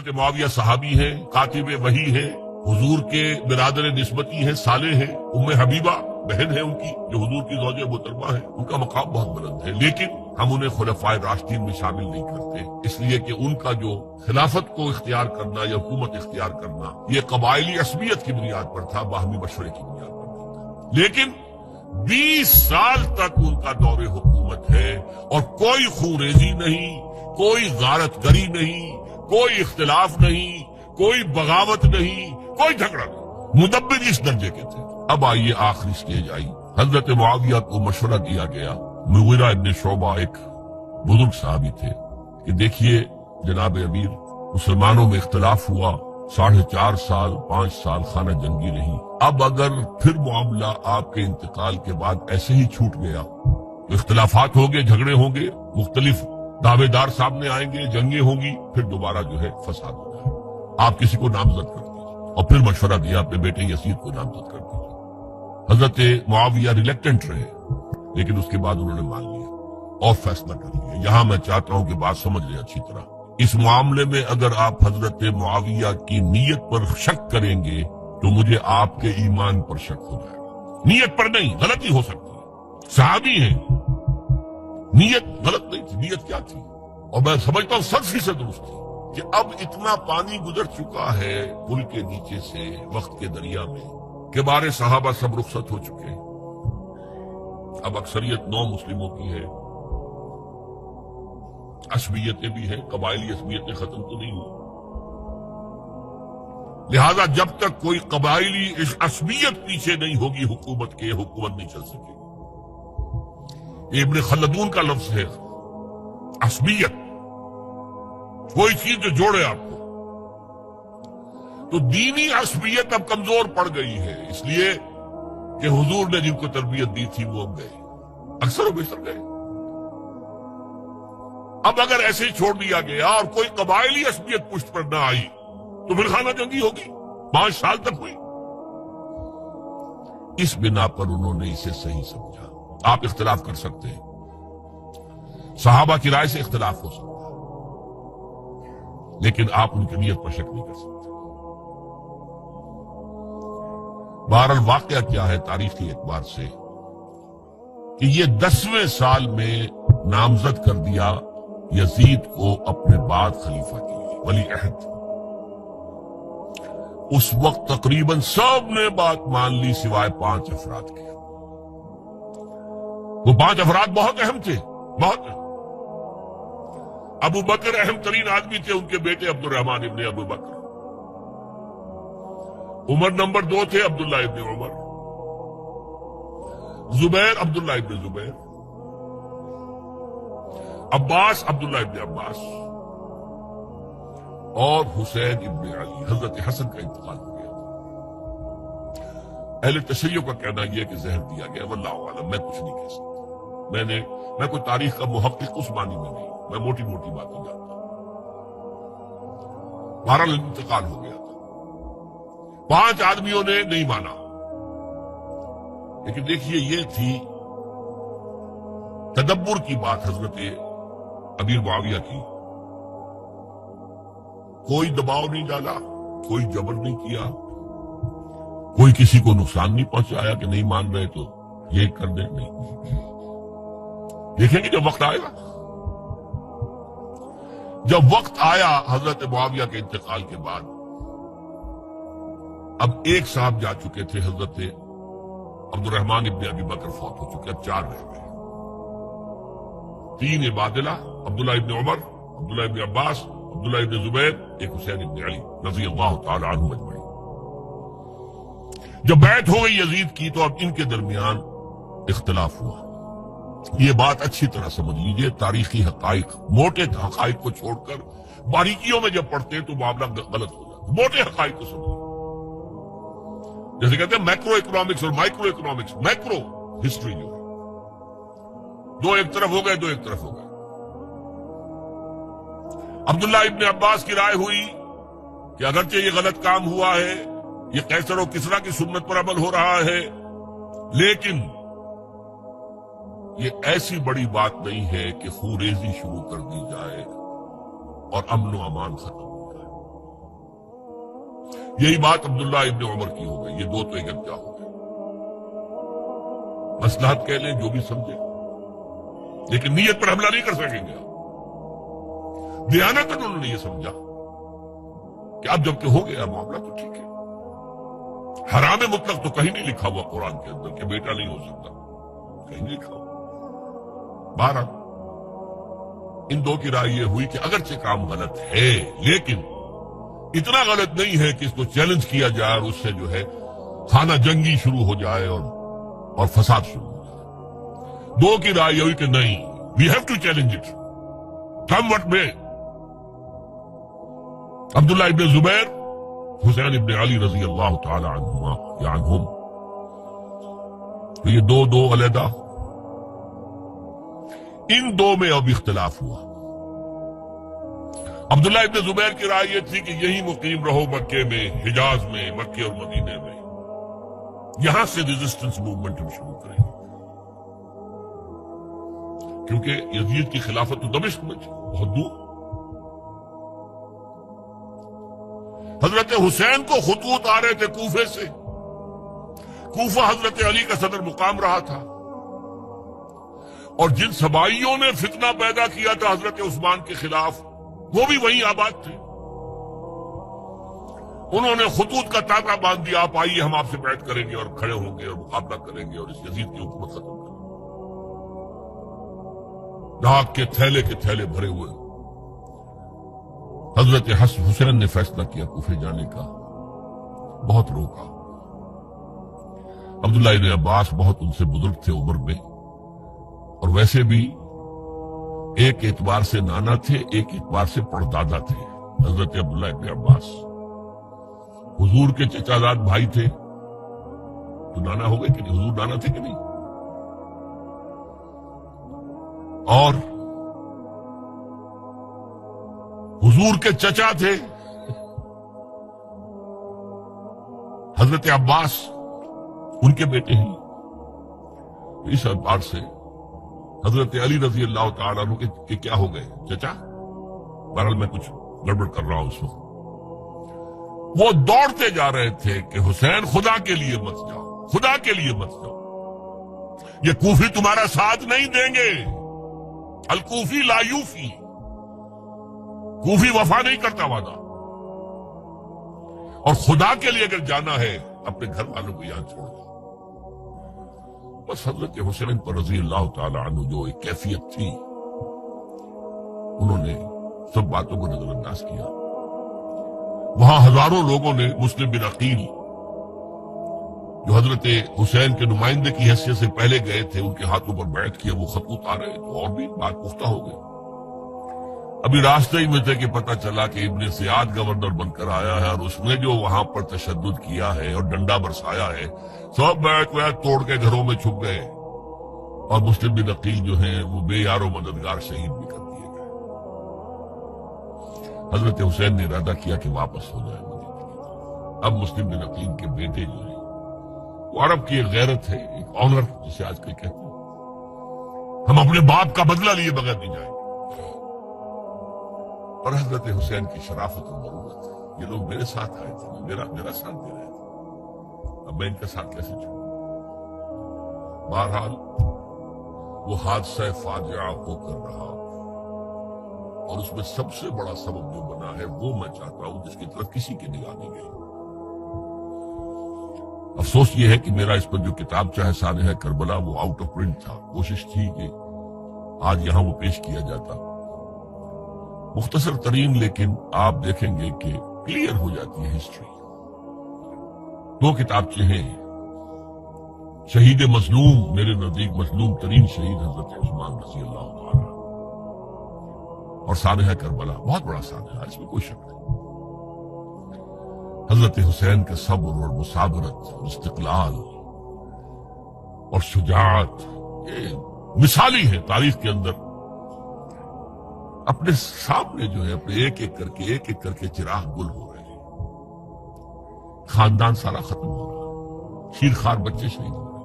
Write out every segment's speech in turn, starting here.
حضرت معاویہ صحابی ہیں، کاتب وحی ہیں، حضور کے برادر نسبتی ہیں، صالح ہیں، ام حبیبہ بہن ہے ان کی جو حضور کی زوجہ محترمہ ہے، ان کا مقام بہت بلند ہے، لیکن ہم انہیں خلفائے راشدین میں شامل نہیں کرتے، اس لیے کہ ان کا جو خلافت کو اختیار کرنا یا حکومت اختیار کرنا یہ قبائلی عصبیت کی بنیاد پر تھا، باہمی مشورے کی بنیاد پر نہیں تھا۔ لیکن 20 سال تک ان کا دور حکومت ہے اور کوئی خونریزی نہیں، کوئی غارت گری نہیں، کوئی اختلاف نہیں، کوئی بغاوت نہیں، کوئی جھگڑا نہیں، مدبر اس درجے کے تھے۔ اب آئیے آخری سٹیج آئی، حضرت معاویہ کو مشورہ دیا گیا، مغیرہ ابن شعبہ ایک بزرگ صحابی تھے، کہ دیکھیے جناب امیر، مسلمانوں میں اختلاف ہوا، 4.5 سال 5 سال خانہ جنگی رہی، اب اگر پھر معاملہ آپ کے انتقال کے بعد ایسے ہی چھوٹ گیا تو اختلافات ہوں گے، جھگڑے ہوں گے، مختلف دعوے دار سامنے آئیں گے، جنگیں ہوں گی، پھر دوبارہ جو ہے فساد ہوگا، آپ کسی کو نامزد کر دیجیے۔ اور پھر مشورہ دیا اپنے بیٹے یزید کو نامزد کر دیجیے۔ حضرت معاویہ ریلیکٹنٹ رہے، لیکن اس کے بعد انہوں نے مان لیا اور فیصلہ کر لیا۔ یہاں میں چاہتا ہوں کہ بات سمجھ لیں اچھی طرح، اس معاملے میں اگر آپ حضرت معاویہ کی نیت پر شک کریں گے تو مجھے آپ کے ایمان پر شک ہو جائے گا۔ نیت پر نہیں، غلطی ہو سکتی ہے، صحابی ہیں، نیت غلط نہیں تھی، نیت کیا تھی؟ اور میں سمجھتا ہوں 100% درست تھی کہ اب اتنا پانی گزر چکا ہے پل کے نیچے سے وقت کے دریا میں کہ بارے صحابہ سب رخصت ہو چکے ہیں، اب اکثریت 9 مسلموں کی ہے، عصبیتیں بھی ہیں، قبائلی عصبیتیں ختم تو نہیں ہوئی، لہذا جب تک کوئی قبائلی عصبیت پیچھے نہیں ہوگی حکومت کے، حکومت نہیں چل سکے گی۔ ابن خلدون کا لفظ ہے عصبیت، کوئی چیز جو جوڑے آپ کو، تو دینی عصبیت اب کمزور پڑ گئی ہے، اس لیے کہ حضور نے جن کو تربیت دی تھی وہ اب گئے، اکثر و بیشتر گئے۔ اب اگر ایسے ہی چھوڑ دیا گیا اور کوئی قبائلی عصبیت پشت پر نہ آئی تو پھر خانہ جنگی ہوگی، 5 سال تک ہوئی۔ اس بنا پر انہوں نے اسے صحیح سمجھا۔ آپ اختلاف کر سکتے ہیں، صحابہ کی رائے سے اختلاف ہو سکتا ہے، لیکن آپ ان کی نیت پر شک نہیں کر سکتے۔ بہرحال واقعہ کیا ہے تاریخی اعتبار سے کہ یہ 10ویں سال میں نامزد کر دیا یزید کو اپنے بعد خلیفہ کے لیے، ولی عہد۔ اس وقت تقریباً سب نے بات مان لی سوائے 5 افراد کے۔ وہ 5 افراد بہت اہم تھے، بہت اہم۔ ابو بکر اہم ترین آدمی تھے، ان کے بیٹے عبد الرحمن ابن ابو بکر۔ عمر نمبر 2 تھے، عبداللہ ابن عمر۔ زبیر عبداللہ ابن زبیر۔ عباس عبداللہ ابن عباس، اور حسین ابن علی۔ حضرت حسن کا انتقال ہو گیا تھا۔ اہل تشیع کا کہنا یہ کہ زہر دیا گیا، واللہ اعلم، میں کچھ نہیں کہہ سکتا، میں کوئی تاریخ کا محقق اس معنی میں نہیں، میں موٹی موٹی باتیں جانتا ہوں۔ بہرحال انتقال ہو گیا تھا، 5 آدمیوں نے نہیں مانا، لیکن دیکھیے یہ تھی تدبر کی بات حضرت امیر معاویہ کی۔ کوئی دباؤ نہیں ڈالا، کوئی جبر نہیں کیا، کوئی کسی کو نقصان نہیں پہنچایا کہ نہیں مان رہے تو یہ کر دیں، نہیں۔ دیکھیں گے جب وقت آئے گا، جب وقت آیا حضرت معاویہ کے انتقال کے بعد، اب ایک صاحب جا چکے تھے، حضرت عبد الرحمن ابن ابی بکر فوت ہو چکے، اب 4 رہ گئے، 3 عبادلہ، عبداللہ ابن عمر، عبداللہ ابن عباس، عبداللہ ابن زبیر، ایک حسین ابن علی رضی اللہ تعالی عنہ اجمعین۔ جب بیعت ہو گئی یزید کی تو اب ان کے درمیان اختلاف ہوا۔ یہ بات اچھی طرح سمجھ لیجئے، تاریخی حقائق، موٹے حقائق کو چھوڑ کر باریکیوں میں جب پڑھتے ہیں تو معاملہ غلط ہو جاتا ہے۔ موٹے حقائق کو سمجھیں، جیسے کہتے ہیں میکرو اکنامکس اور مائکرو اکنامکس، میکرو ہسٹری جو ہے، 2 ایک طرف ہو گئے، 2 ایک طرف ہو گئے۔ عبداللہ ابن عباس کی رائے ہوئی کہ اگرچہ یہ غلط کام ہوا ہے، یہ قیصر و کسریٰ کی سنت پر عمل ہو رہا ہے، لیکن یہ ایسی بڑی بات نہیں ہے کہ خوریزی شروع کر دی جائے اور امن و امان ختم ہو جائے۔ یہی بات عبداللہ ابن عمر کی ہو گئی، یہ دو تو یکجا ہو گئے، مصلحت کہہ لیں جو بھی سمجھے، لیکن نیت پر حملہ نہیں کر سکیں گے۔ دیانتاً انہوں نے یہ سمجھا کہ اب جب کہ ہو گیا معاملہ تو ٹھیک ہے، حرام مطلق تو کہیں نہیں لکھا ہوا قرآن کے اندر کہ بیٹا نہیں ہو سکتا، کہیں نہیں لکھا ہوا۔ بہرحال ان دو کی رائے یہ ہوئی کہ اگرچہ کام غلط ہے لیکن اتنا غلط نہیں ہے کہ اس کو چیلنج کیا جائے اور اس سے جو ہے خانہ جنگی شروع ہو جائے اور فساد شروع ہو جائے۔ دو کی رائے یہ ہوئی کہ نہیں، we have to challenge it come what may. Abdullah ابن زبیر، حسین ابن علی رضی اللہ تعالی عنہما یا عنہم، تو یہ دو علیحدہ، ان دو میں اب اختلاف ہوا۔ عبداللہ ابن زبیر کی رائے یہ تھی کہ یہی مقیم رہو مکے میں، حجاز میں، مکے اور مدینے میں، یہاں سے ریزسٹنس موومنٹ ہم شروع کریں گے، کیونکہ یزید کی خلافت تو دمشق میں تھی، بہت دور۔ حضرت حسین کو خطوط آ رہے تھے کوفے سے، کوفہ حضرت علی کا صدر مقام رہا تھا، اور جن سبائیوں نے فتنہ پیدا کیا تھا حضرت عثمان کے خلاف وہ بھی وہیں آباد تھے۔ انہوں نے خطوط کا تانتا باندھ دیا، آپ آئیے ہم آپ سے بیعت کریں گے اور کھڑے ہوں گے اور مقابلہ کریں گے اور اس یزید کی حکومت ختم کریں گے۔ ڈاک کے تھیلے بھرے ہوئے حضرت حسین نے فیصلہ کیا کوفے جانے کا، بہت روکا۔ عبداللہ ابن عباس بہت ان سے بزرگ تھے عمر میں، اور ویسے بھی ایک اعتبار سے نانا تھے، ایک اعتبار سے پردادا تھے۔ حضرت عبداللہ ابن عباس حضور کے چچا زاد بھائی تھے، تو نانا ہو گئے کہ نہیں؟ حضور نانا تھے کہ نہیں؟ اور حضور کے چچا تھے حضرت عباس، ان کے بیٹے ہیں۔ اس اعتبار سے حضرت علی رضی اللہ تعالیٰ عنہ کے کیا ہو گئے؟ چچا۔ بہرحال میں کچھ گڑبڑ کر رہا ہوں اس وقت۔ وہ دوڑتے جا رہے تھے کہ حسین خدا کے لیے مت جاؤ، خدا کے لیے مت جاؤ، یہ کوفی تمہارا ساتھ نہیں دیں گے، الکوفی لا یوفی، کوفی وفا نہیں کرتا وعدہ، اور خدا کے لیے اگر جانا ہے اپنے گھر والوں کو یہاں چھوڑ دو۔ بس حضرت حسین پر رضی اللہ تعالی عنہ جو ایک کیفیت تھی، انہوں نے سب باتوں کو نظر انداز کیا۔ وہاں ہزاروں لوگوں نے مسلم بن عقیل جو حضرت حسین کے نمائندے کی حیثیت سے پہلے گئے تھے، ان کے ہاتھوں پر بیعت کیا، وہ خطوط آ رہے تو اور بھی بات پختہ ہو گئی۔ ابھی راستے ہی میں تھے کہ پتہ چلا کہ ابن زیاد گورنر بن کر آیا ہے، اور اس نے جو وہاں پر تشدد کیا ہے اور ڈنڈا برسایا ہے، سب بیعت توڑ کے گھروں میں چھپ گئے، اور مسلم بن عقیل جو ہیں وہ بے یار و مددگار شہید بھی کر دیے گئے۔ حضرت حسین نے ارادہ کیا کہ واپس ہو جائے مدینے کی طرف۔ اب مسلم بن عقیل کے بیٹے جو ہیں، وہ عرب کی ایک غیرت ہے، ایک آنر جسے آج کل کہتے ہیں، ہم اپنے باپ کا بدلہ لیے بغیر نہیں جائیں گے، اور حضرت حسین کی شرافت و مروت، یہ لوگ میرے ساتھ آئے تھے، میرا ساتھ دے رہے تھے، اب میں ان کے ساتھ کیسے چھوڑوں؟ بہرحال وہ حادثہ فاجعہ ہو کر رہا، اور اس میں سب سے بڑا سبب جو بنا ہے وہ میں چاہتا ہوں جس کی طرف کسی کی نگاہ نہیں گئی۔ افسوس یہ ہے کہ میرا اس پر جو کتابچہ ہے سانحہ کربلا، وہ آؤٹ آف پرنٹ تھا۔ کوشش تھی کہ آج یہاں وہ پیش کیا جاتا، مختصر ترین، لیکن آپ دیکھیں گے کہ کلیئر ہو جاتی ہے ہسٹری۔ دو کتابچے ہیں، شہید مظلوم، میرے نزدیک مظلوم ترین شہید حضرت عثمان رضی اللہ تعالی، اور سانحہ کربلا، بہت بڑا سانحہ، اس میں کوئی شک نہیں۔ حضرت حسین کے صبر اور مثابرت اور استقلال اور شجاعت، یہ مثالی ہے تاریخ کے اندر۔ اپنے سامنے جو ہے اپنے ایک ایک کر کے چراغ گل ہو رہے ہیں، خاندان سارا ختم ہو رہا ہے، شیرخوار بچے شہید ہو رہے ہیں۔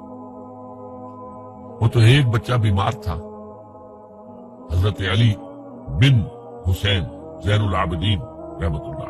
وہ تو ایک بچہ بیمار تھا، حضرت علی بن حسین زین العابدین رحمۃ اللہ